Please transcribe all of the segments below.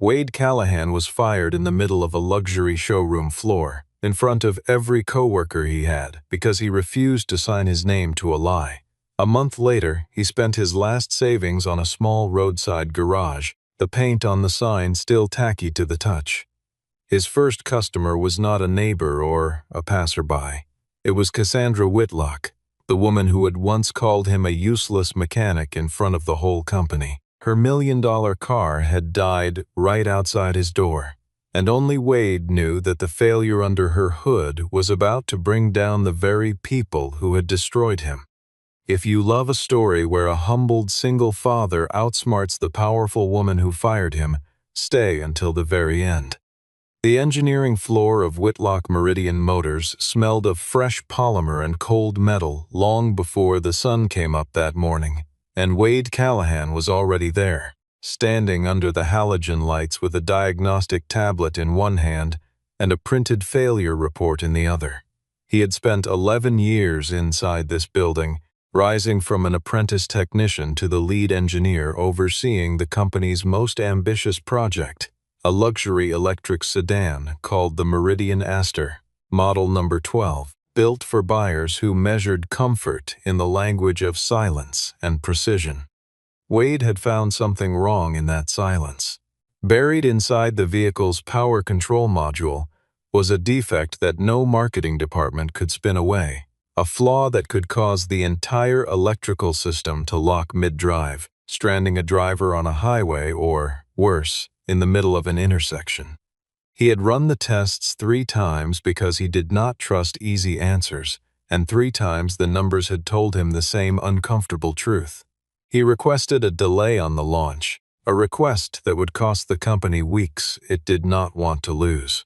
Wade Callahan was fired in the middle of a luxury showroom floor, in front of every coworker he had, because he refused to sign his name to a lie. A month later, he spent his last savings on a small roadside garage, the paint on the sign still tacky to the touch. His first customer was not a neighbor or a passerby. It was Cassandra Whitlock, the woman who had once called him a useless mechanic in front of the whole company. Her $1 million car had died right outside his door, and only Wade knew that the failure under her hood was about to bring down the very people who had destroyed him. If you love a story where a humbled single father outsmarts the powerful woman who fired him, stay until the very end. The engineering floor of Whitlock Meridian Motors smelled of fresh polymer and cold metal long before the sun came up that morning, and Wade Callahan was already there, standing under the halogen lights with a diagnostic tablet in one hand and a printed failure report in the other. He had spent 11 years inside this building, rising from an apprentice technician to the lead engineer overseeing the company's most ambitious project, a luxury electric sedan called the Meridian Aster, model number 12, built for buyers who measured comfort in the language of silence and precision. Wade had found something wrong in that silence. Buried inside the vehicle's power control module was a defect that no marketing department could spin away, a flaw that could cause the entire electrical system to lock mid-drive, stranding a driver on a highway or, worse, in the middle of an intersection. He had run the tests 3 times because he did not trust easy answers, and 3 times the numbers had told him the same uncomfortable truth. He requested a delay on the launch, a request that would cost the company weeks it did not want to lose.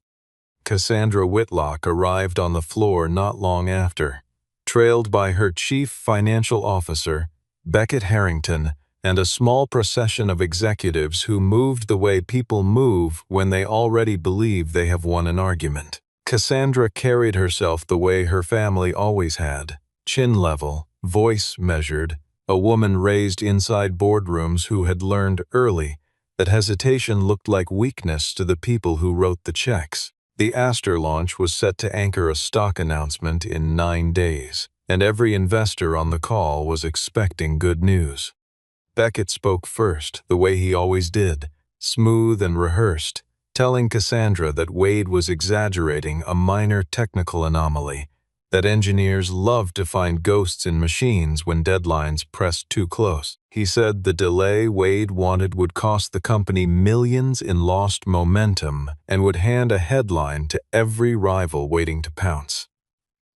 Cassandra Whitlock arrived on the floor not long after, trailed by her chief financial officer, Beckett Harrington, and a small procession of executives who moved the way people move when they already believe they have won an argument. Cassandra carried herself the way her family always had, chin level, voice measured, a woman raised inside boardrooms who had learned early that hesitation looked like weakness to the people who wrote the checks. The Aster launch was set to anchor a stock announcement in 9 days, and every investor on the call was expecting good news. Beckett spoke first, the way he always did, smooth and rehearsed, telling Cassandra that Wade was exaggerating a minor technical anomaly, that engineers loved to find ghosts in machines when deadlines pressed too close. He said the delay Wade wanted would cost the company millions in lost momentum and would hand a headline to every rival waiting to pounce.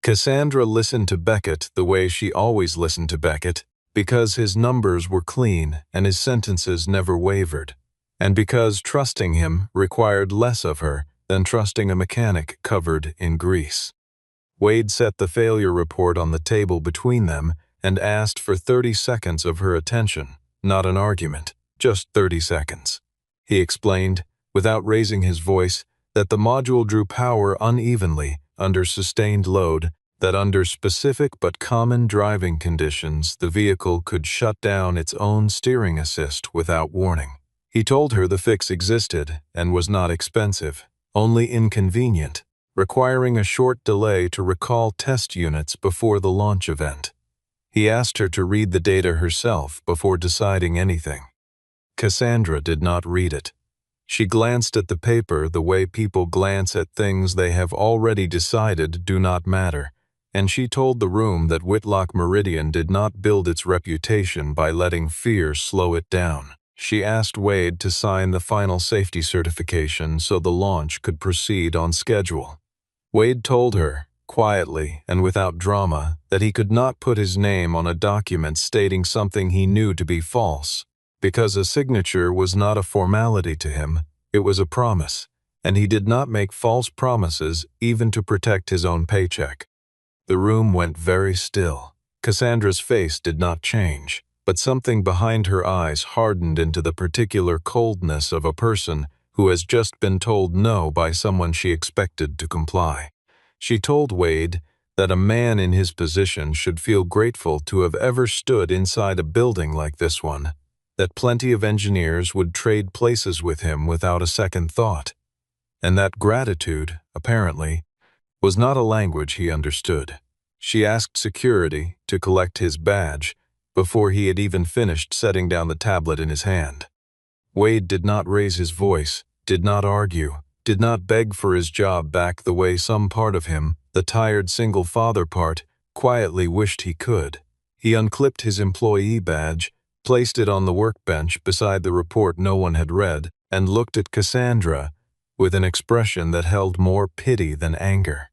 Cassandra listened to Beckett the way she always listened to Beckett, because his numbers were clean and his sentences never wavered, and because trusting him required less of her than trusting a mechanic covered in grease. Wade set the failure report on the table between them and asked for 30 seconds of her attention, not an argument, just 30 seconds. He explained, without raising his voice, that the module drew power unevenly under sustained load, that under specific but common driving conditions the vehicle could shut down its own steering assist without warning. He told her the fix existed and was not expensive, only inconvenient, requiring a short delay to recall test units before the launch event. He asked her to read the data herself before deciding anything. Cassandra did not read it. She glanced at the paper the way people glance at things they have already decided do not matter, and she told the room that Whitlock Meridian did not build its reputation by letting fear slow it down. She asked Wade to sign the final safety certification so the launch could proceed on schedule. Wade told her, quietly and without drama, that he could not put his name on a document stating something he knew to be false, because a signature was not a formality to him, it was a promise, and he did not make false promises even to protect his own paycheck. The room went very still. Cassandra's face did not change, but something behind her eyes hardened into the particular coldness of a person who has just been told no by someone she expected to comply. She told Wade that a man in his position should feel grateful to have ever stood inside a building like this one, that plenty of engineers would trade places with him without a second thought, and that gratitude, apparently, was not a language he understood. She asked security to collect his badge before he had even finished setting down the tablet in his hand. Wade did not raise his voice, did not argue, did not beg for his job back the way some part of him, the tired single father part, quietly wished he could. He unclipped his employee badge, placed it on the workbench beside the report no one had read, and looked at Cassandra with an expression that held more pity than anger.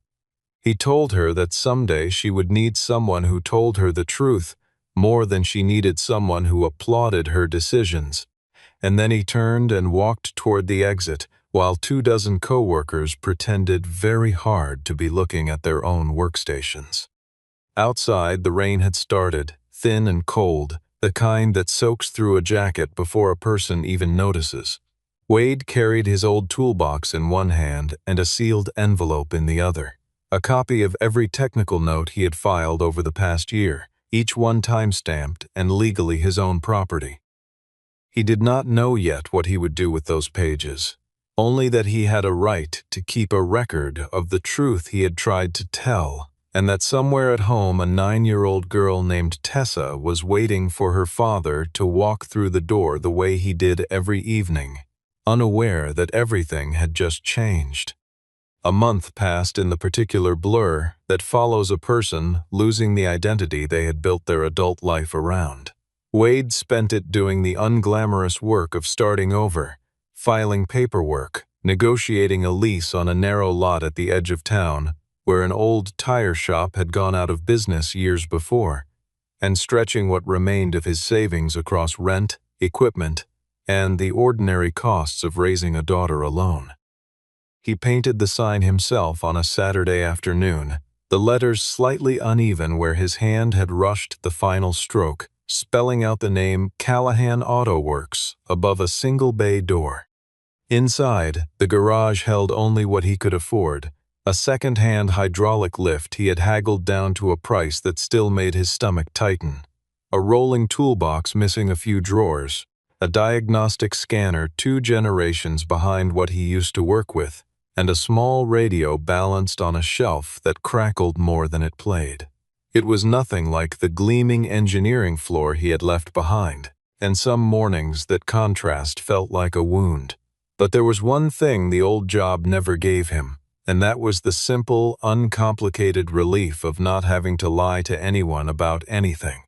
He told her that someday she would need someone who told her the truth more than she needed someone who applauded her decisions. And then he turned and walked toward the exit, while 24 co-workers pretended very hard to be looking at their own workstations. Outside, the rain had started, thin and cold, the kind that soaks through a jacket before a person even notices. Wade carried his old toolbox in one hand and a sealed envelope in the other, a copy of every technical note he had filed over the past year, each one time-stamped and legally his own property. He did not know yet what he would do with those pages, only that he had a right to keep a record of the truth he had tried to tell, and that somewhere at home a 9-year-old girl named Tessa was waiting for her father to walk through the door the way he did every evening, unaware that everything had just changed. A month passed in the particular blur that follows a person losing the identity they had built their adult life around. Wade spent it doing the unglamorous work of starting over, filing paperwork, negotiating a lease on a narrow lot at the edge of town where an old tire shop had gone out of business years before, and stretching what remained of his savings across rent, equipment, and the ordinary costs of raising a daughter alone. He painted the sign himself on a Saturday afternoon, the letters slightly uneven where his hand had rushed the final stroke, spelling out the name Callahan Auto Works above a single bay door. Inside, the garage held only what he could afford, a second-hand hydraulic lift he had haggled down to a price that still made his stomach tighten, a rolling toolbox missing a few drawers, a diagnostic scanner 2 generations behind what he used to work with, and a small radio balanced on a shelf that crackled more than it played. It was nothing like the gleaming engineering floor he had left behind, and some mornings that contrast felt like a wound. But there was one thing the old job never gave him, and that was the simple, uncomplicated relief of not having to lie to anyone about anything.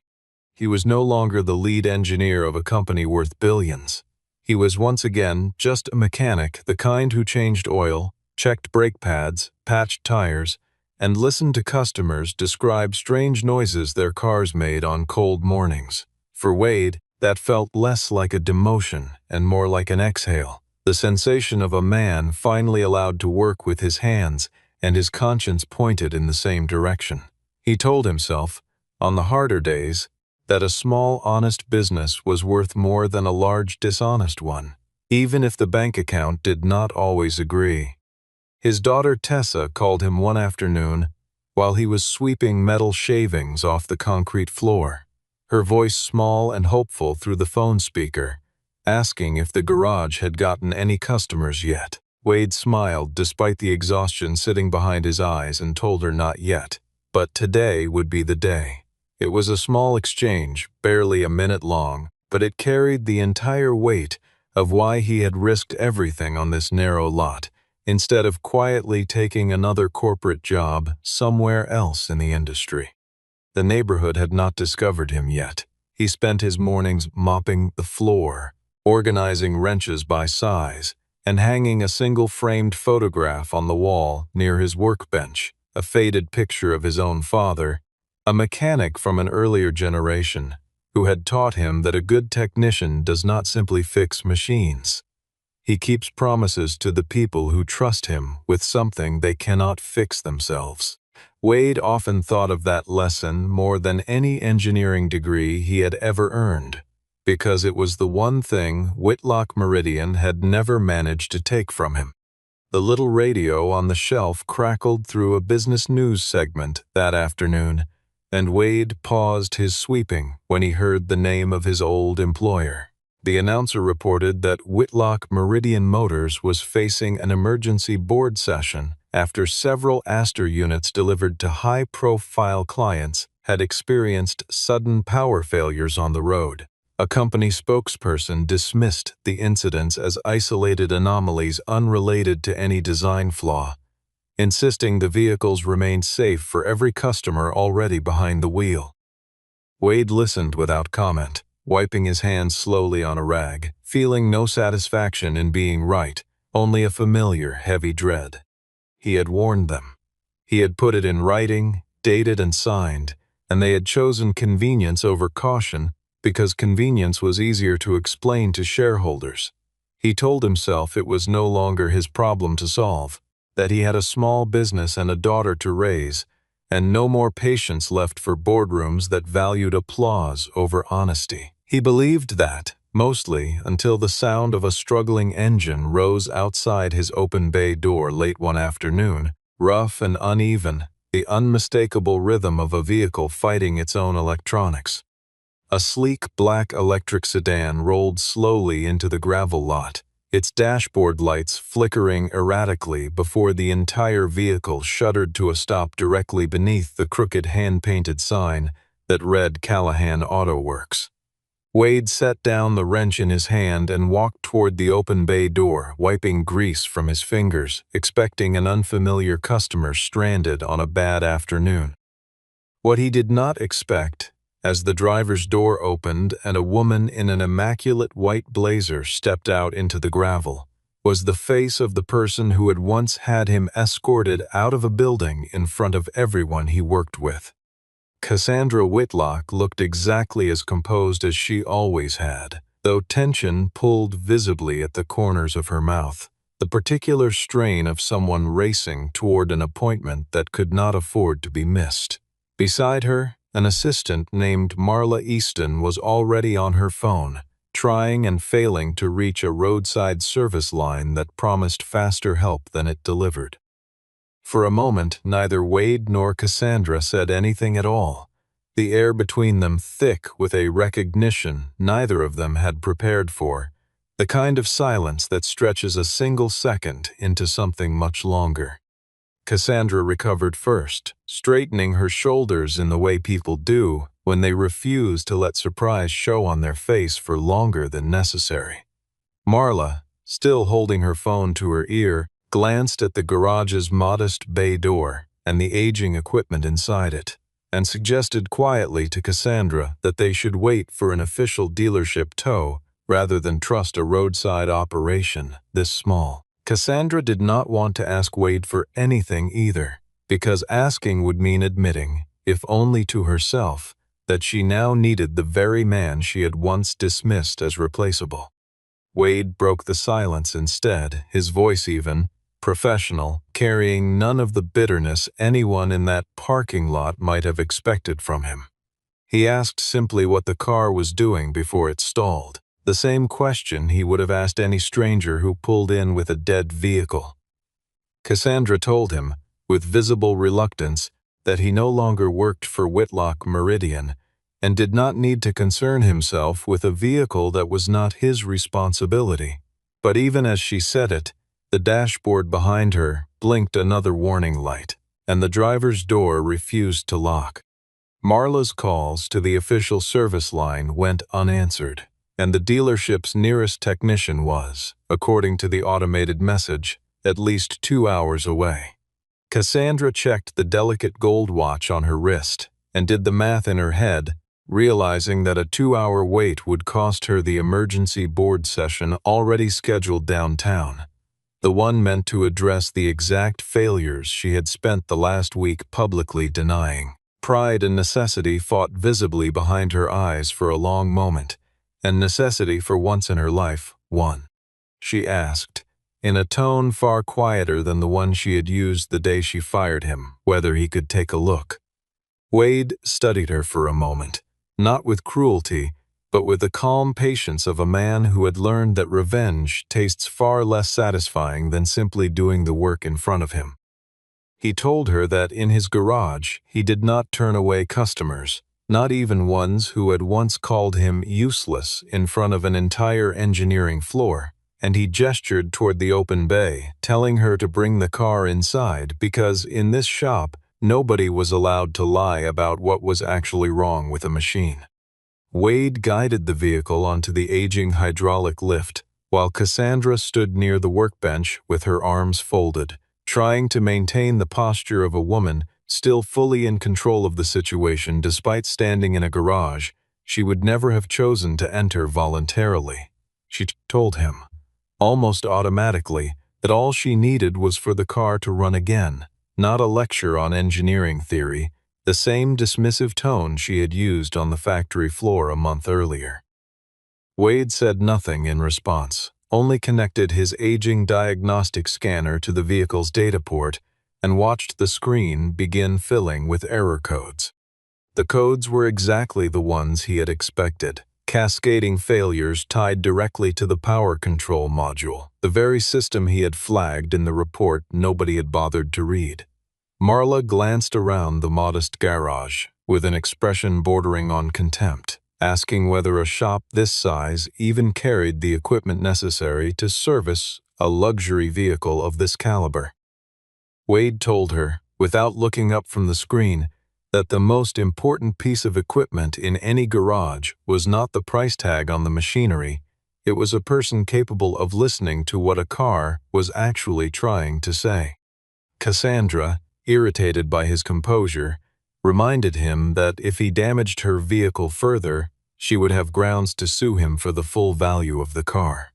He was no longer the lead engineer of a company worth billions. He was once again just a mechanic, the kind who changed oil, checked brake pads, patched tires, and listened to customers describe strange noises their cars made on cold mornings. For Wade, that felt less like a demotion and more like an exhale, the sensation of a man finally allowed to work with his hands and his conscience pointed in the same direction. He told himself, on the harder days, that a small, honest business was worth more than a large, dishonest one, even if the bank account did not always agree. His daughter Tessa called him one afternoon while he was sweeping metal shavings off the concrete floor, her voice small and hopeful through the phone speaker, asking if the garage had gotten any customers yet. Wade smiled despite the exhaustion sitting behind his eyes and told her not yet, but today would be the day. It was a small exchange, barely a minute long, but it carried the entire weight of why he had risked everything on this narrow lot, instead of quietly taking another corporate job somewhere else in the industry. The neighborhood had not discovered him yet. He spent his mornings mopping the floor, organizing wrenches by size, and hanging a single framed photograph on the wall near his workbench, a faded picture of his own father, a mechanic from an earlier generation, who had taught him that a good technician does not simply fix machines. He keeps promises to the people who trust him with something they cannot fix themselves. Wade often thought of that lesson more than any engineering degree he had ever earned, because it was the one thing Whitlock Meridian had never managed to take from him. The little radio on the shelf crackled through a business news segment that afternoon, and Wade paused his sweeping when he heard the name of his old employer. The announcer reported that Whitlock Meridian Motors was facing an emergency board session after several Aster units delivered to high-profile clients had experienced sudden power failures on the road. A company spokesperson dismissed the incidents as isolated anomalies unrelated to any design flaw, insisting the vehicles remained safe for every customer already behind the wheel. Wade listened without comment, wiping his hands slowly on a rag, feeling no satisfaction in being right, only a familiar, heavy dread. He had warned them. He had put it in writing, dated and signed, and they had chosen convenience over caution because convenience was easier to explain to shareholders. He told himself it was no longer his problem to solve, that he had a small business and a daughter to raise, and no more patience left for boardrooms that valued applause over honesty. He believed that, mostly until the sound of a struggling engine rose outside his open bay door late one afternoon, rough and uneven, the unmistakable rhythm of a vehicle fighting its own electronics. A sleek black electric sedan rolled slowly into the gravel lot, its dashboard lights flickering erratically before the entire vehicle shuddered to a stop directly beneath the crooked hand-painted sign that read Callahan Auto Works. Wade set down the wrench in his hand and walked toward the open bay door, wiping grease from his fingers, expecting an unfamiliar customer stranded on a bad afternoon. What he did not expect, as the driver's door opened and a woman in an immaculate white blazer stepped out into the gravel, was the face of the person who had once had him escorted out of a building in front of everyone he worked with. Cassandra Whitlock looked exactly as composed as she always had, though tension pulled visibly at the corners of her mouth, the particular strain of someone racing toward an appointment that could not afford to be missed. Beside her, an assistant named Marla Easton was already on her phone, trying and failing to reach a roadside service line that promised faster help than it delivered. For a moment, neither Wade nor Cassandra said anything at all, the air between them thick with a recognition neither of them had prepared for, the kind of silence that stretches a single second into something much longer. Cassandra recovered first, straightening her shoulders in the way people do when they refuse to let surprise show on their face for longer than necessary. Marla, still holding her phone to her ear, glanced at the garage's modest bay door and the aging equipment inside it, and suggested quietly to Cassandra that they should wait for an official dealership tow rather than trust a roadside operation this small. Cassandra did not want to ask Wade for anything either, because asking would mean admitting, if only to herself, that she now needed the very man she had once dismissed as replaceable. Wade broke the silence instead, his voice even, professional, carrying none of the bitterness anyone in that parking lot might have expected from him. He asked simply what the car was doing before it stalled, the same question he would have asked any stranger who pulled in with a dead vehicle. Cassandra told him, with visible reluctance, that he no longer worked for Whitlock Meridian and did not need to concern himself with a vehicle that was not his responsibility. But even as she said it, the dashboard behind her blinked another warning light, and the driver's door refused to lock. Marla's calls to the official service line went unanswered, and the dealership's nearest technician was, according to the automated message, at least 2 hours away. Cassandra checked the delicate gold watch on her wrist and did the math in her head, realizing that a 2-hour wait would cost her the emergency board session already scheduled downtown, the one meant to address the exact failures she had spent the last week publicly denying. Pride and necessity fought visibly behind her eyes for a long moment, and necessity for once in her life won. She asked, in a tone far quieter than the one she had used the day she fired him, whether he could take a look. Wade studied her for a moment, not with cruelty, but with the calm patience of a man who had learned that revenge tastes far less satisfying than simply doing the work in front of him. He told her that in his garage he did not turn away customers, not even ones who had once called him useless in front of an entire engineering floor, and he gestured toward the open bay, telling her to bring the car inside because in this shop, nobody was allowed to lie about what was actually wrong with a machine. Wade guided the vehicle onto the aging hydraulic lift, while Cassandra stood near the workbench with her arms folded, trying to maintain the posture of a woman still fully in control of the situation despite standing in a garage she would never have chosen to enter voluntarily. She told him, almost automatically, that all she needed was for the car to run again, not a lecture on engineering theory, the same dismissive tone she had used on the factory floor a month earlier. Wade said nothing in response, only connected his aging diagnostic scanner to the vehicle's data port and watched the screen begin filling with error codes. The codes were exactly the ones he had expected, cascading failures tied directly to the power control module, the very system he had flagged in the report nobody had bothered to read. Marla glanced around the modest garage with an expression bordering on contempt, asking whether a shop this size even carried the equipment necessary to service a luxury vehicle of this caliber. Wade told her, without looking up from the screen, that the most important piece of equipment in any garage was not the price tag on the machinery, it was a person capable of listening to what a car was actually trying to say. Cassandra, irritated by his composure, reminded him that if he damaged her vehicle further, she would have grounds to sue him for the full value of the car.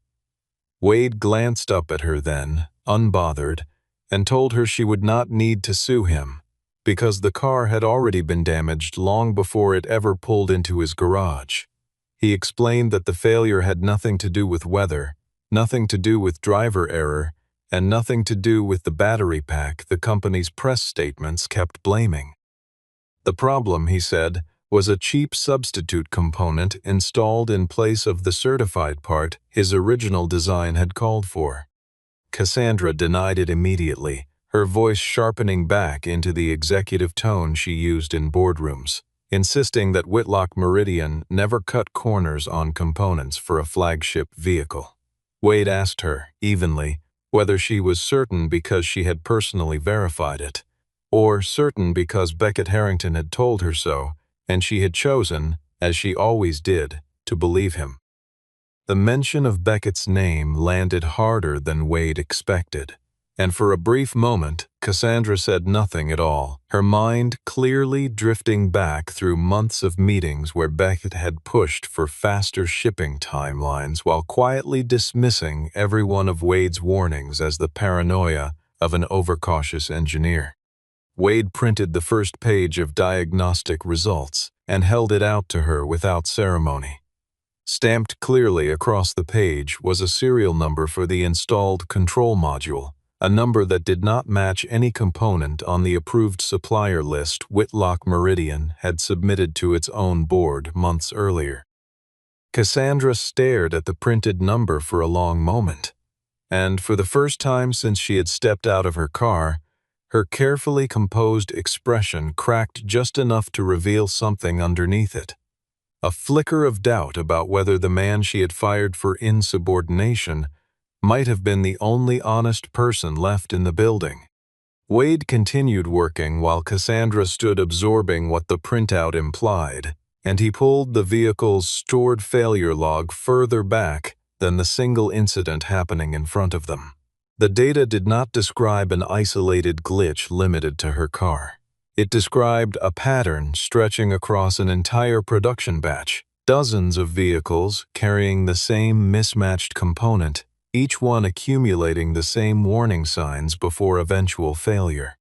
Wade glanced up at her then, unbothered, and told her she would not need to sue him, because the car had already been damaged long before it ever pulled into his garage. He explained that the failure had nothing to do with weather, nothing to do with driver error, and nothing to do with the battery pack the company's press statements kept blaming. The problem, he said, was a cheap substitute component installed in place of the certified part his original design had called for. Cassandra denied it immediately, her voice sharpening back into the executive tone she used in boardrooms, insisting that Whitlock Meridian never cut corners on components for a flagship vehicle. Wade asked her, evenly, whether she was certain because she had personally verified it, or certain because Beckett Harrington had told her so, and she had chosen, as she always did, to believe him. The mention of Beckett's name landed harder than Wade expected, and for a brief moment, Cassandra said nothing at all, her mind clearly drifting back through months of meetings where Beckett had pushed for faster shipping timelines while quietly dismissing every one of Wade's warnings as the paranoia of an overcautious engineer. Wade printed the first page of diagnostic results and held it out to her without ceremony. Stamped clearly across the page was a serial number for the installed control module, a number that did not match any component on the approved supplier list Whitlock Meridian had submitted to its own board months earlier. Cassandra stared at the printed number for a long moment, and for the first time since she had stepped out of her car, her carefully composed expression cracked just enough to reveal something underneath it. A flicker of doubt about whether the man she had fired for insubordination might have been the only honest person left in the building. Wade continued working while Cassandra stood absorbing what the printout implied, and he pulled the vehicle's stored failure log further back than the single incident happening in front of them. The data did not describe an isolated glitch limited to her car. It described a pattern stretching across an entire production batch, dozens of vehicles carrying the same mismatched component, each one accumulating the same warning signs before eventual failure.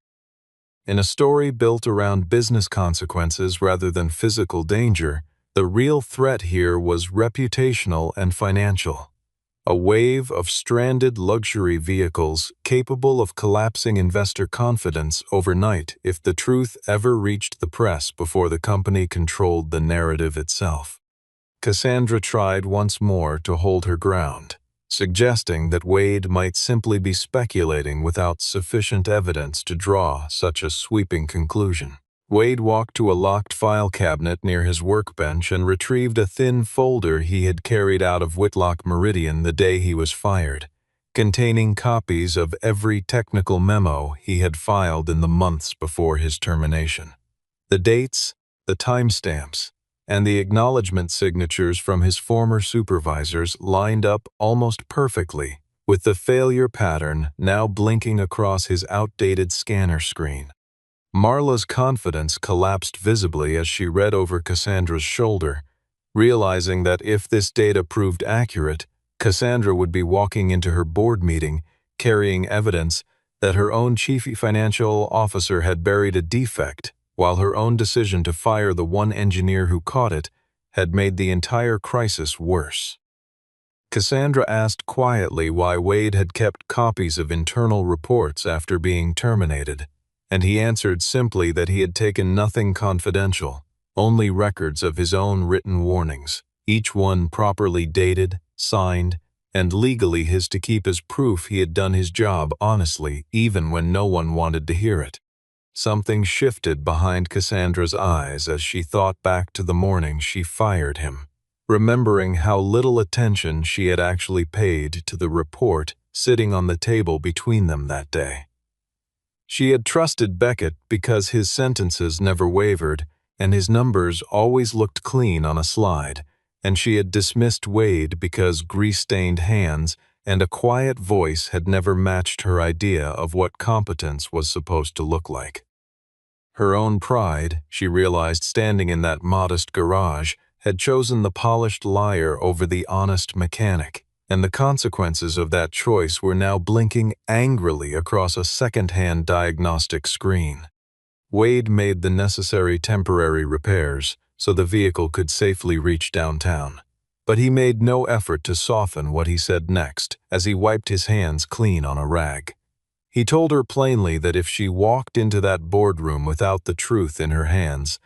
In a story built around business consequences rather than physical danger, the real threat here was reputational and financial. A wave of stranded luxury vehicles capable of collapsing investor confidence overnight if the truth ever reached the press before the company controlled the narrative itself. Cassandra tried once more to hold her ground, suggesting that Wade might simply be speculating without sufficient evidence to draw such a sweeping conclusion. Wade walked to a locked file cabinet near his workbench and retrieved a thin folder he had carried out of Whitlock Meridian the day he was fired, containing copies of every technical memo he had filed in the months before his termination. The dates, the timestamps, and the acknowledgement signatures from his former supervisors lined up almost perfectly, with the failure pattern now blinking across his outdated scanner screen. Marla's confidence collapsed visibly as she read over Cassandra's shoulder, realizing that if this data proved accurate, Cassandra would be walking into her board meeting carrying evidence that her own chief financial officer had buried a defect, while her own decision to fire the one engineer who caught it had made the entire crisis worse. Cassandra asked quietly why Wade had kept copies of internal reports after being terminated, and he answered simply that he had taken nothing confidential, only records of his own written warnings, each one properly dated, signed, and legally his to keep as proof he had done his job honestly even when no one wanted to hear it. Something shifted behind Cassandra's eyes as she thought back to the morning she fired him, remembering how little attention she had actually paid to the report sitting on the table between them that day. She had trusted Beckett because his sentences never wavered and his numbers always looked clean on a slide, and she had dismissed Wade because grease-stained hands and a quiet voice had never matched her idea of what competence was supposed to look like. Her own pride, she realized standing in that modest garage, had chosen the polished liar over the honest mechanic, and the consequences of that choice were now blinking angrily across a second-hand diagnostic screen. Wade made the necessary temporary repairs so the vehicle could safely reach downtown, but he made no effort to soften what he said next as he wiped his hands clean on a rag. He told her plainly that if she walked into that boardroom without the truth in her hands,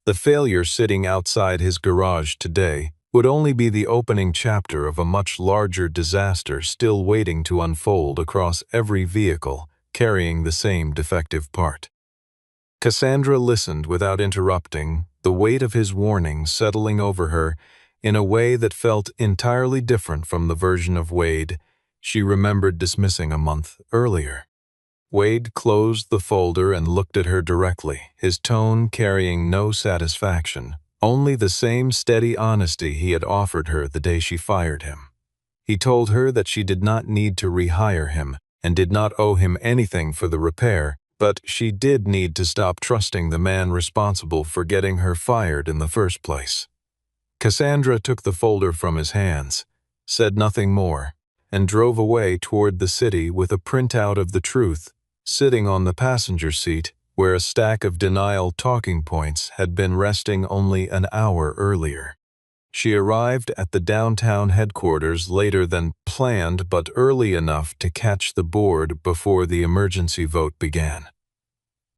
the failure sitting outside his garage today would only be the opening chapter of a much larger disaster still waiting to unfold across every vehicle carrying the same defective part. Cassandra listened without interrupting, the weight of his warning settling over her in a way that felt entirely different from the version of Wade she remembered dismissing a month earlier. Wade closed the folder and looked at her directly, his tone carrying no satisfaction, only the same steady honesty he had offered her the day she fired him. He told her that she did not need to rehire him and did not owe him anything for the repair, but she did need to stop trusting the man responsible for getting her fired in the first place. Cassandra took the folder from his hands, said nothing more, and drove away toward the city with a printout of the truth sitting on the passenger seat where a stack of denial talking points had been resting only an hour earlier. She arrived at the downtown headquarters later than planned but early enough to catch the board before the emergency vote began.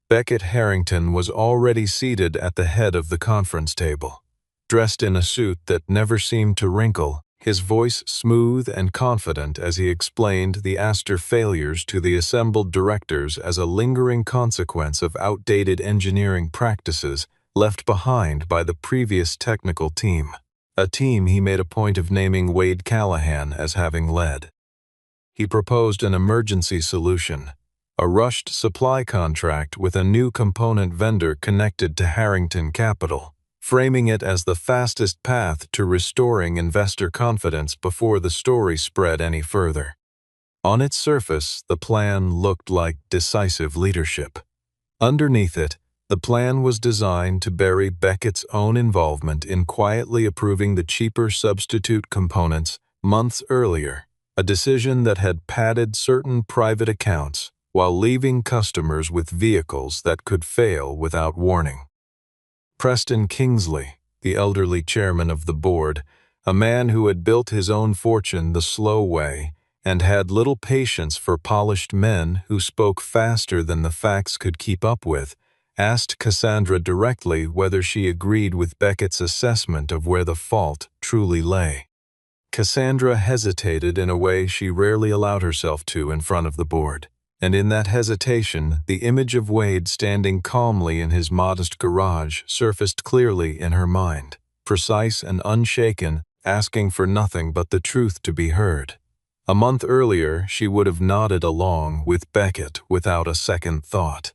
Beckett Harrington was already seated at the head of the conference table, dressed in a suit that never seemed to wrinkle, his voice smooth and confident as he explained the Astor failures to the assembled directors as a lingering consequence of outdated engineering practices left behind by the previous technical team, a team he made a point of naming Wade Callahan as having led. He proposed an emergency solution, a rushed supply contract with a new component vendor connected to Harrington Capital, framing it as the fastest path to restoring investor confidence before the story spread any further. On its surface, the plan looked like decisive leadership. Underneath it, the plan was designed to bury Beckett's own involvement in quietly approving the cheaper substitute components months earlier, a decision that had padded certain private accounts while leaving customers with vehicles that could fail without warning. Preston Kingsley, the elderly chairman of the board, a man who had built his own fortune the slow way and had little patience for polished men who spoke faster than the facts could keep up with, asked Cassandra directly whether she agreed with Beckett's assessment of where the fault truly lay. Cassandra hesitated in a way she rarely allowed herself to in front of the board. And in that hesitation, the image of Wade standing calmly in his modest garage surfaced clearly in her mind, precise and unshaken, asking for nothing but the truth to be heard. A month earlier, she would have nodded along with Beckett without a second thought.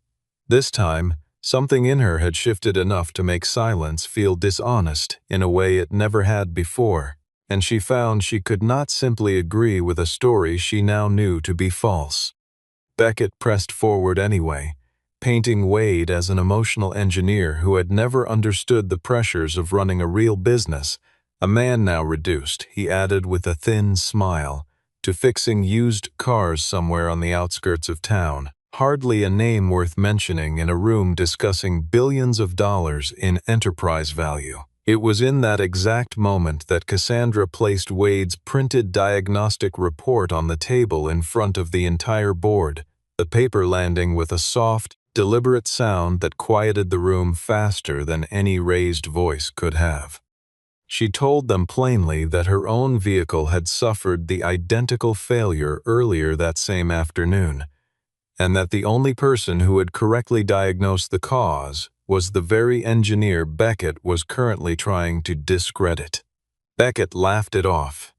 This time, something in her had shifted enough to make silence feel dishonest in a way it never had before, and she found she could not simply agree with a story she now knew to be false. Beckett pressed forward anyway, painting Wade as an emotional engineer who had never understood the pressures of running a real business, a man now reduced, he added with a thin smile, to fixing used cars somewhere on the outskirts of town, hardly a name worth mentioning in a room discussing billions of dollars in enterprise value. It was in that exact moment that Cassandra placed Wade's printed diagnostic report on the table in front of the entire board, the paper landing with a soft, deliberate sound that quieted the room faster than any raised voice could have. She told them plainly that her own vehicle had suffered the identical failure earlier that same afternoon, and that the only person who had correctly diagnosed the cause was the very engineer Beckett was currently trying to discredit. Beckett laughed it off,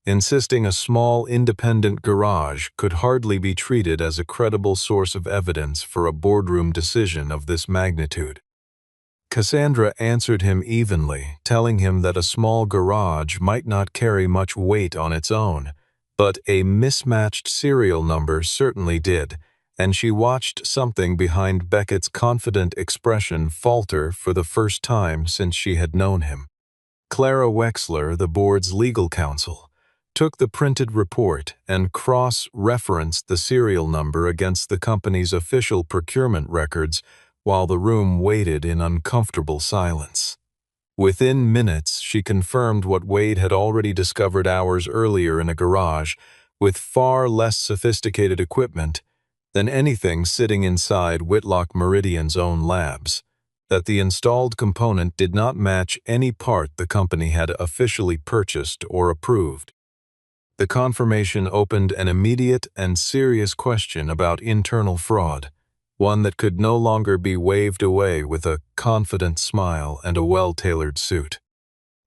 insisting a small independent garage could hardly be treated as a credible source of evidence for a boardroom decision of this magnitude. Cassandra answered him evenly, telling him that a small garage might not carry much weight on its own, but a mismatched serial number certainly did, and she watched something behind Beckett's confident expression falter for the first time since she had known him. Clara Wexler, the board's legal counsel, took the printed report and cross-referenced the serial number against the company's official procurement records while the room waited in uncomfortable silence. Within minutes, she confirmed what Wade had already discovered hours earlier in a garage with far less sophisticated equipment than anything sitting inside Whitlock Meridian's own labs, that the installed component did not match any part the company had officially purchased or approved. The confirmation opened an immediate and serious question about internal fraud, one that could no longer be waved away with a confident smile and a well-tailored suit.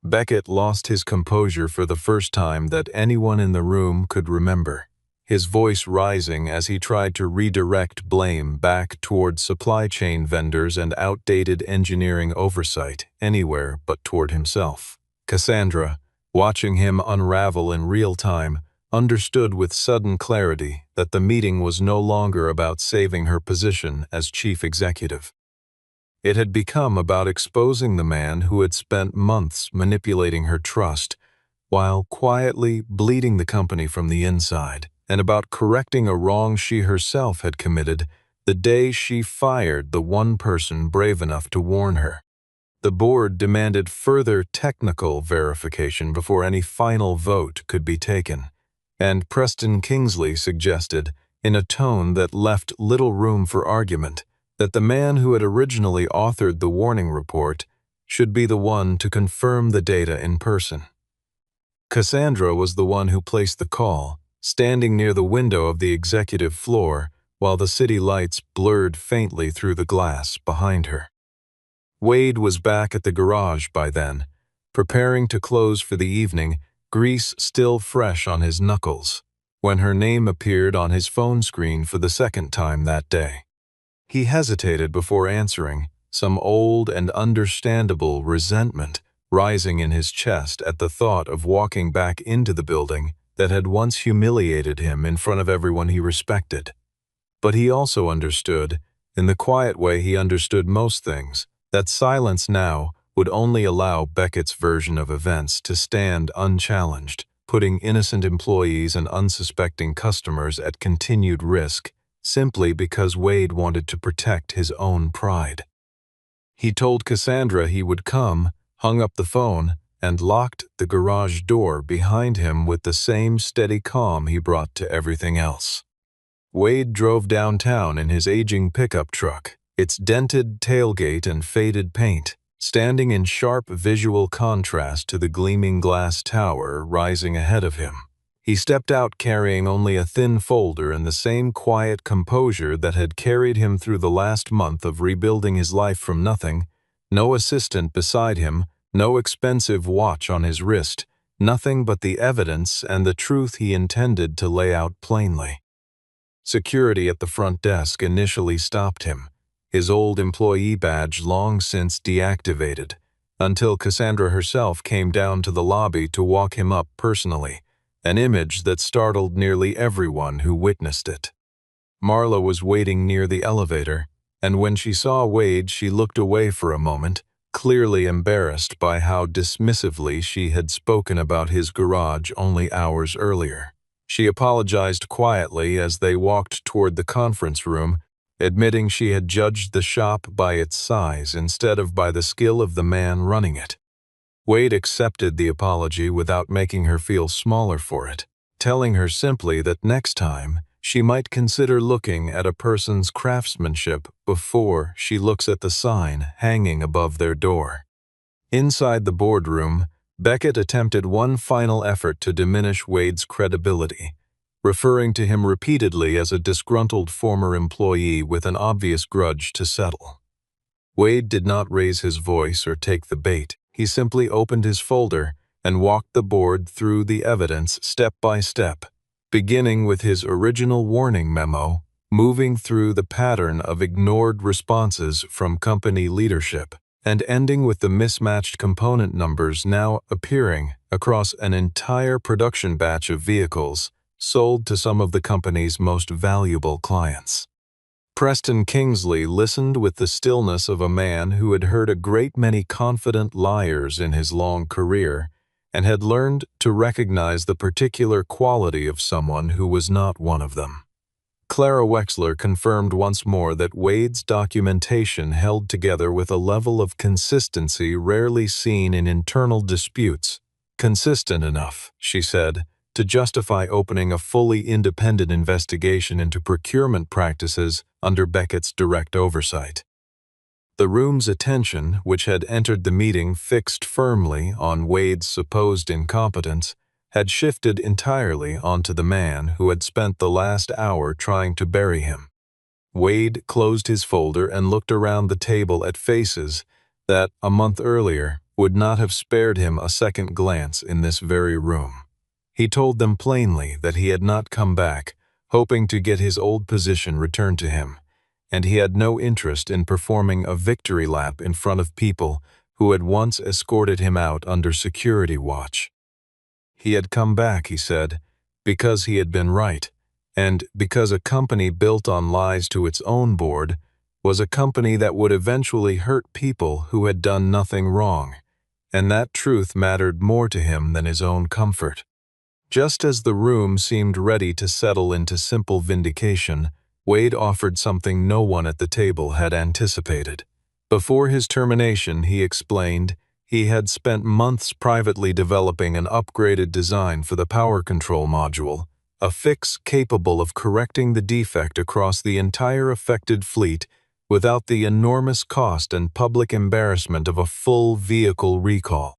Beckett lost his composure for the first time that anyone in the room could remember, his voice rising as he tried to redirect blame back toward supply chain vendors and outdated engineering oversight anywhere but toward himself. Cassandra, watching him unravel in real time, understood with sudden clarity that the meeting was no longer about saving her position as chief executive. It had become about exposing the man who had spent months manipulating her trust while quietly bleeding the company from the inside, and about correcting a wrong she herself had committed the day she fired the one person brave enough to warn her. The board demanded further technical verification before any final vote could be taken, and Preston Kingsley suggested, in a tone that left little room for argument, that the man who had originally authored the warning report should be the one to confirm the data in person. Cassandra was the one who placed the call, standing near the window of the executive floor while the city lights blurred faintly through the glass behind her. Wade was back at the garage by then, preparing to close for the evening, grease still fresh on his knuckles, when her name appeared on his phone screen for the second time that day. He hesitated before answering, some old and understandable resentment rising in his chest at the thought of walking back into the building that had once humiliated him in front of everyone he respected. But he also understood, in the quiet way he understood most things, that silence now would only allow Beckett's version of events to stand unchallenged, putting innocent employees and unsuspecting customers at continued risk, simply because Wade wanted to protect his own pride. He told Cassandra he would come, hung up the phone, and locked the garage door behind him with the same steady calm he brought to everything else. Wade drove downtown in his aging pickup truck, its dented tailgate and faded paint, standing in sharp visual contrast to the gleaming glass tower rising ahead of him. He stepped out carrying only a thin folder and the same quiet composure that had carried him through the last month of rebuilding his life from nothing. No assistant beside him, no expensive watch on his wrist, nothing but the evidence and the truth he intended to lay out plainly. Security at the front desk initially stopped him, his old employee badge long since deactivated, until Cassandra herself came down to the lobby to walk him up personally, an image that startled nearly everyone who witnessed it. Marla was waiting near the elevator, and when she saw Wade, she looked away for a moment, clearly embarrassed by how dismissively she had spoken about his garage only hours earlier. She apologized quietly as they walked toward the conference room, admitting she had judged the shop by its size instead of by the skill of the man running it. Wade accepted the apology without making her feel smaller for it, telling her simply that next time she might consider looking at a person's craftsmanship before she looks at the sign hanging above their door. Inside the boardroom, Beckett attempted one final effort to diminish Wade's credibility, referring to him repeatedly as a disgruntled former employee with an obvious grudge to settle. Wade did not raise his voice or take the bait. He simply opened his folder and walked the board through the evidence step by step, beginning with his original warning memo, moving through the pattern of ignored responses from company leadership, and ending with the mismatched component numbers now appearing across an entire production batch of vehicles sold to some of the company's most valuable clients. Preston Kingsley listened with the stillness of a man who had heard a great many confident liars in his long career and had learned to recognize the particular quality of someone who was not one of them. Clara Wexler confirmed once more that Wade's documentation held together with a level of consistency rarely seen in internal disputes. Consistent enough, she said, to justify opening a fully independent investigation into procurement practices under Beckett's direct oversight. The room's attention, which had entered the meeting fixed firmly on Wade's supposed incompetence, had shifted entirely onto the man who had spent the last hour trying to bury him. Wade closed his folder and looked around the table at faces that, a month earlier, would not have spared him a second glance in this very room. He told them plainly that he had not come back, hoping to get his old position returned to him, and he had no interest in performing a victory lap in front of people who had once escorted him out under security watch. He had come back, he said, because he had been right, and because a company built on lies to its own board was a company that would eventually hurt people who had done nothing wrong, and that truth mattered more to him than his own comfort. Just as the room seemed ready to settle into simple vindication, Wade offered something no one at the table had anticipated. Before his termination, he explained, he had spent months privately developing an upgraded design for the power control module, a fix capable of correcting the defect across the entire affected fleet without the enormous cost and public embarrassment of a full vehicle recall.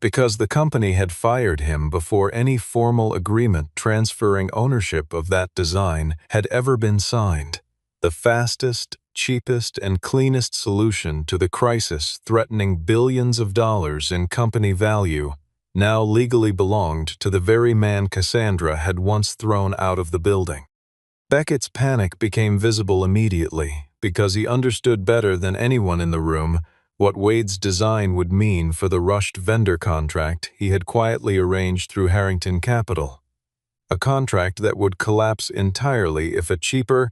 Because the company had fired him before any formal agreement transferring ownership of that design had ever been signed, the fastest, cheapest, and cleanest solution to the crisis threatening billions of dollars in company value now legally belonged to the very man Cassandra had once thrown out of the building. Beckett's panic became visible immediately because he understood better than anyone in the room what Wade's design would mean for the rushed vendor contract he had quietly arranged through Harrington Capital, a contract that would collapse entirely if a cheaper,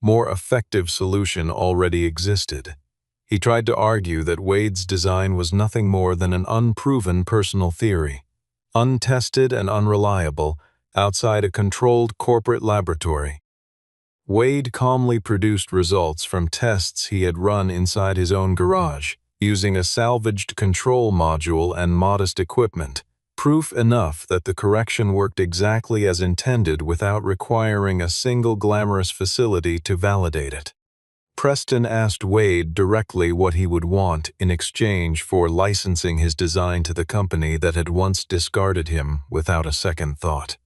more effective solution already existed. He tried to argue that Wade's design was nothing more than an unproven personal theory, untested and unreliable, outside a controlled corporate laboratory. Wade calmly produced results from tests he had run inside his own garage, using a salvaged control module and modest equipment, proof enough that the correction worked exactly as intended without requiring a single glamorous facility to validate it. Preston asked Wade directly what he would want in exchange for licensing his design to the company that had once discarded him without a second thought.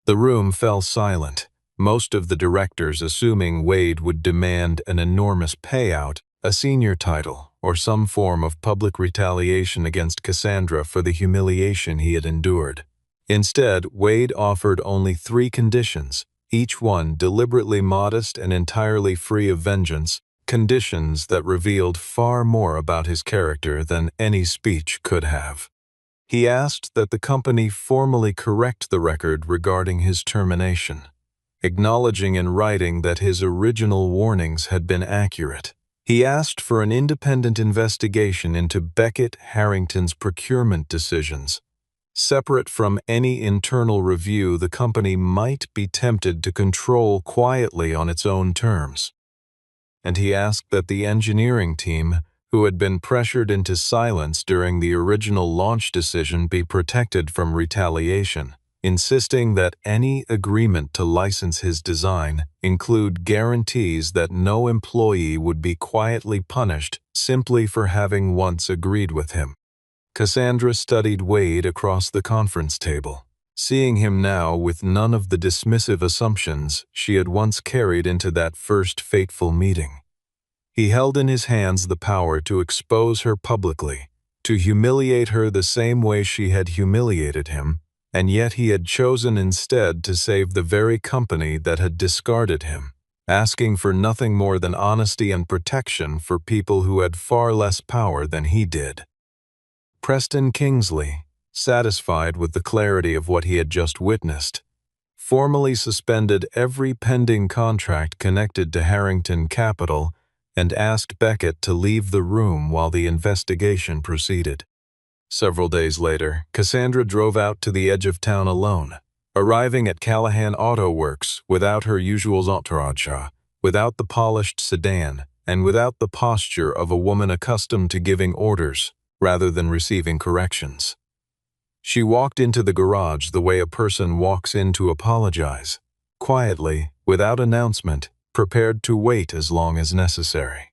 The room fell silent, most of the directors assuming Wade would demand an enormous payout, a senior title, or some form of public retaliation against Cassandra for the humiliation he had endured. Instead, Wade offered only 3 conditions, each one deliberately modest and entirely free of vengeance, conditions that revealed far more about his character than any speech could have. He asked that the company formally correct the record regarding his termination, acknowledging in writing that his original warnings had been accurate. He asked for an independent investigation into Beckett Harrington's procurement decisions. Separate from any internal review the company might be tempted to control quietly on its own terms. And he asked that the engineering team, who had been pressured into silence during the original launch decision, be protected from retaliation, insisting that any agreement to license his design include guarantees that no employee would be quietly punished simply for having once agreed with him. Cassandra studied Wade across the conference table, seeing him now with none of the dismissive assumptions she had once carried into that first fateful meeting. He held in his hands the power to expose her publicly, to humiliate her the same way she had humiliated him, and yet he had chosen instead to save the very company that had discarded him, asking for nothing more than honesty and protection for people who had far less power than he did. Preston Kingsley, satisfied with the clarity of what he had just witnessed, formally suspended every pending contract connected to Harrington Capital and asked Beckett to leave the room while the investigation proceeded. Several days later, Cassandra drove out to the edge of town alone, arriving at Callahan Auto Works without her usual entourage, without the polished sedan, and without the posture of a woman accustomed to giving orders rather than receiving corrections. She walked into the garage the way a person walks in to apologize, quietly, without announcement, prepared to wait as long as necessary.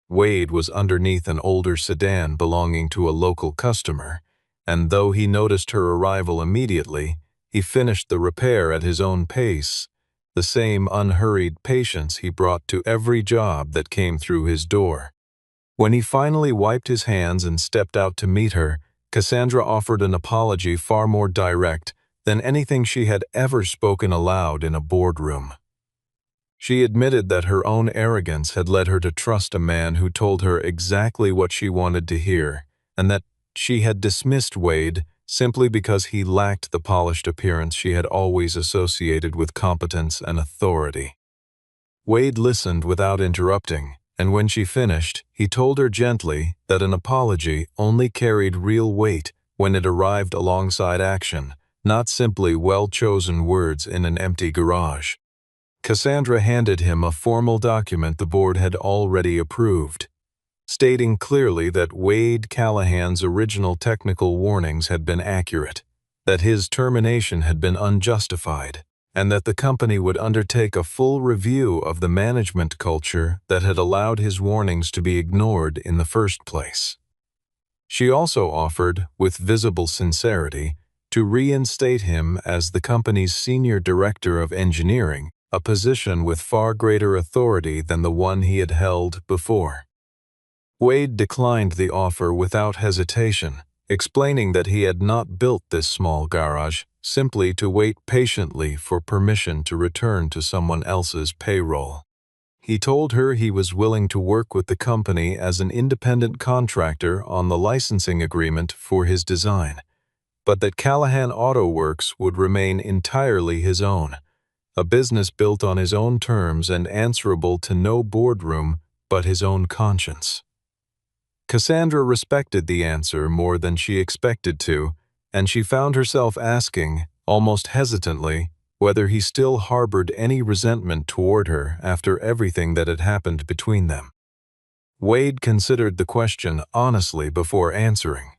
Wade was underneath an older sedan belonging to a local customer, and though he noticed her arrival immediately, he finished the repair at his own pace, the same unhurried patience he brought to every job that came through his door. When he finally wiped his hands and stepped out to meet her, Cassandra offered an apology far more direct than anything she had ever spoken aloud in a boardroom. She admitted that her own arrogance had led her to trust a man who told her exactly what she wanted to hear, and that she had dismissed Wade simply because he lacked the polished appearance she had always associated with competence and authority. Wade listened without interrupting, and when she finished, he told her gently that an apology only carried real weight when it arrived alongside action, not simply well-chosen words in an empty garage. Cassandra handed him a formal document the board had already approved, stating clearly that Wade Callahan's original technical warnings had been accurate, that his termination had been unjustified, and that the company would undertake a full review of the management culture that had allowed his warnings to be ignored in the first place. She also offered, with visible sincerity, to reinstate him as the company's senior director of engineering, a position with far greater authority than the one he had held before. Wade declined the offer without hesitation, explaining that he had not built this small garage simply to wait patiently for permission to return to someone else's payroll. He told her he was willing to work with the company as an independent contractor on the licensing agreement for his design, but that Callahan Auto Works would remain entirely his own, a business built on his own terms and answerable to no boardroom but his own conscience. Cassandra respected the answer more than she expected to, and she found herself asking, almost hesitantly, whether he still harbored any resentment toward her after everything that had happened between them. Wade considered the question honestly before answering,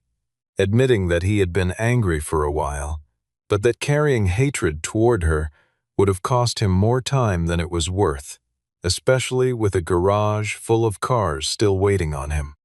admitting that he had been angry for a while, but that carrying hatred toward her would have cost him more time than it was worth, especially with a garage full of cars still waiting on him.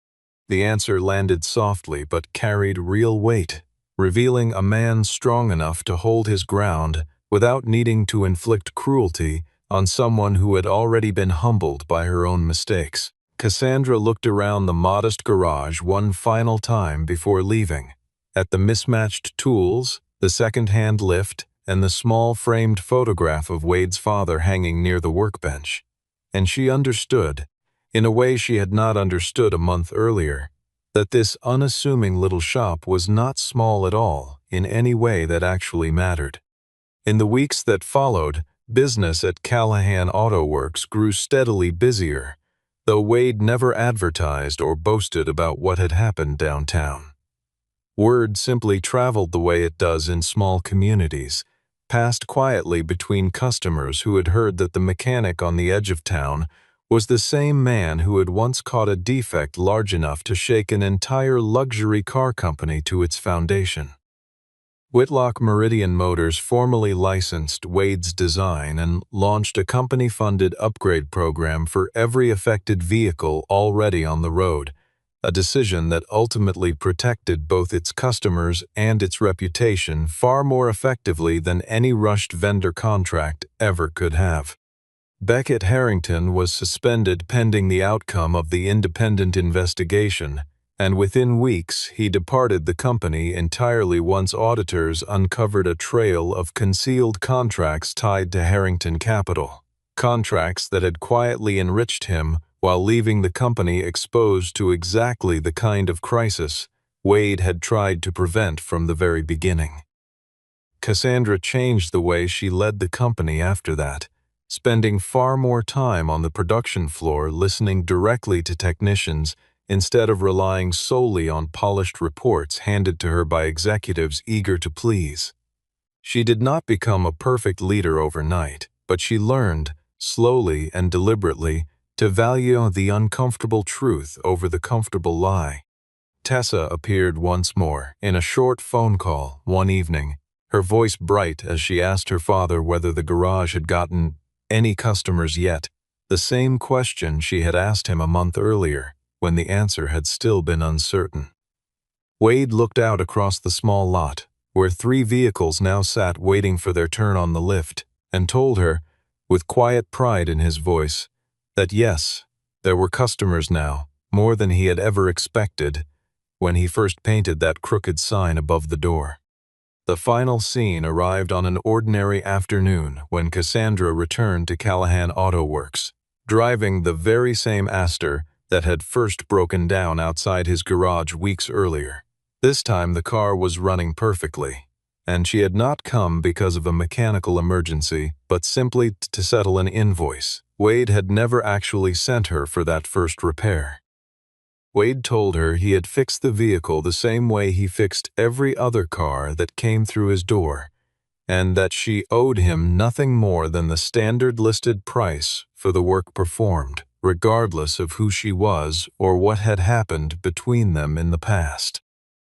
The answer landed softly but carried real weight, revealing a man strong enough to hold his ground without needing to inflict cruelty on someone who had already been humbled by her own mistakes. Cassandra looked around the modest garage one final time before leaving, at the mismatched tools, the second-hand lift, and the small framed photograph of Wade's father hanging near the workbench. And she understood, in a way she had not understood a month earlier, that this unassuming little shop was not small at all in any way that actually mattered. In the weeks that followed, business at Callahan Auto Works grew steadily busier, though Wade never advertised or boasted about what had happened downtown. Word simply traveled the way it does in small communities, passed quietly between customers who had heard that the mechanic on the edge of town was the same man who had once caught a defect large enough to shake an entire luxury car company to its foundation. Whitlock Meridian Motors formally licensed Wade's design and launched a company-funded upgrade program for every affected vehicle already on the road, a decision that ultimately protected both its customers and its reputation far more effectively than any rushed vendor contract ever could have. Beckett Harrington was suspended pending the outcome of the independent investigation, and within weeks he departed the company entirely once auditors uncovered a trail of concealed contracts tied to Harrington Capital, contracts that had quietly enriched him while leaving the company exposed to exactly the kind of crisis Wade had tried to prevent from the very beginning. Cassandra changed the way she led the company after that, spending far more time on the production floor listening directly to technicians instead of relying solely on polished reports handed to her by executives eager to please. She did not become a perfect leader overnight, but she learned, slowly and deliberately, to value the uncomfortable truth over the comfortable lie. Tessa appeared once more in a short phone call one evening, her voice bright as she asked her father whether the garage had gotten any customers yet, the same question she had asked him a month earlier, when the answer had still been uncertain. Wade looked out across the small lot, where 3 vehicles now sat waiting for their turn on the lift, and told her, with quiet pride in his voice, that yes, there were customers now, more than he had ever expected, when he first painted that crooked sign above the door. The final scene arrived on an ordinary afternoon when Cassandra returned to Callahan Auto Works, driving the very same Aster that had first broken down outside his garage weeks earlier. This time the car was running perfectly, and she had not come because of a mechanical emergency, but simply to settle an invoice Wade had never actually sent her for that first repair. Wade told her he had fixed the vehicle the same way he fixed every other car that came through his door, and that she owed him nothing more than the standard listed price for the work performed, regardless of who she was or what had happened between them in the past.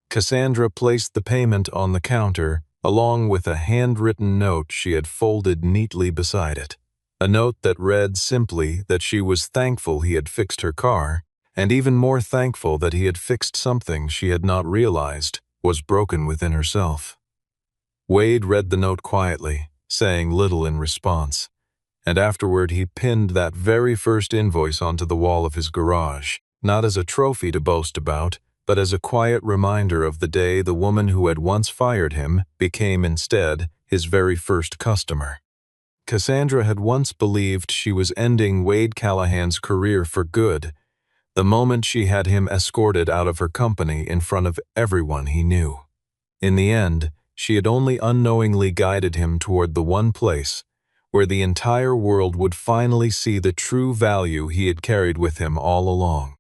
Cassandra placed the payment on the counter, along with a handwritten note she had folded neatly beside it. A note that read simply that she was thankful he had fixed her car, and even more thankful that he had fixed something she had not realized was broken within herself. Wade read the note quietly, saying little in response, and afterward he pinned that very first invoice onto the wall of his garage, not as a trophy to boast about, but as a quiet reminder of the day the woman who had once fired him became instead his very first customer. Cassandra had once believed she was ending Wade Callahan's career for good, the moment she had him escorted out of her company in front of everyone he knew. In the end, she had only unknowingly guided him toward the one place where the entire world would finally see the true value he had carried with him all along.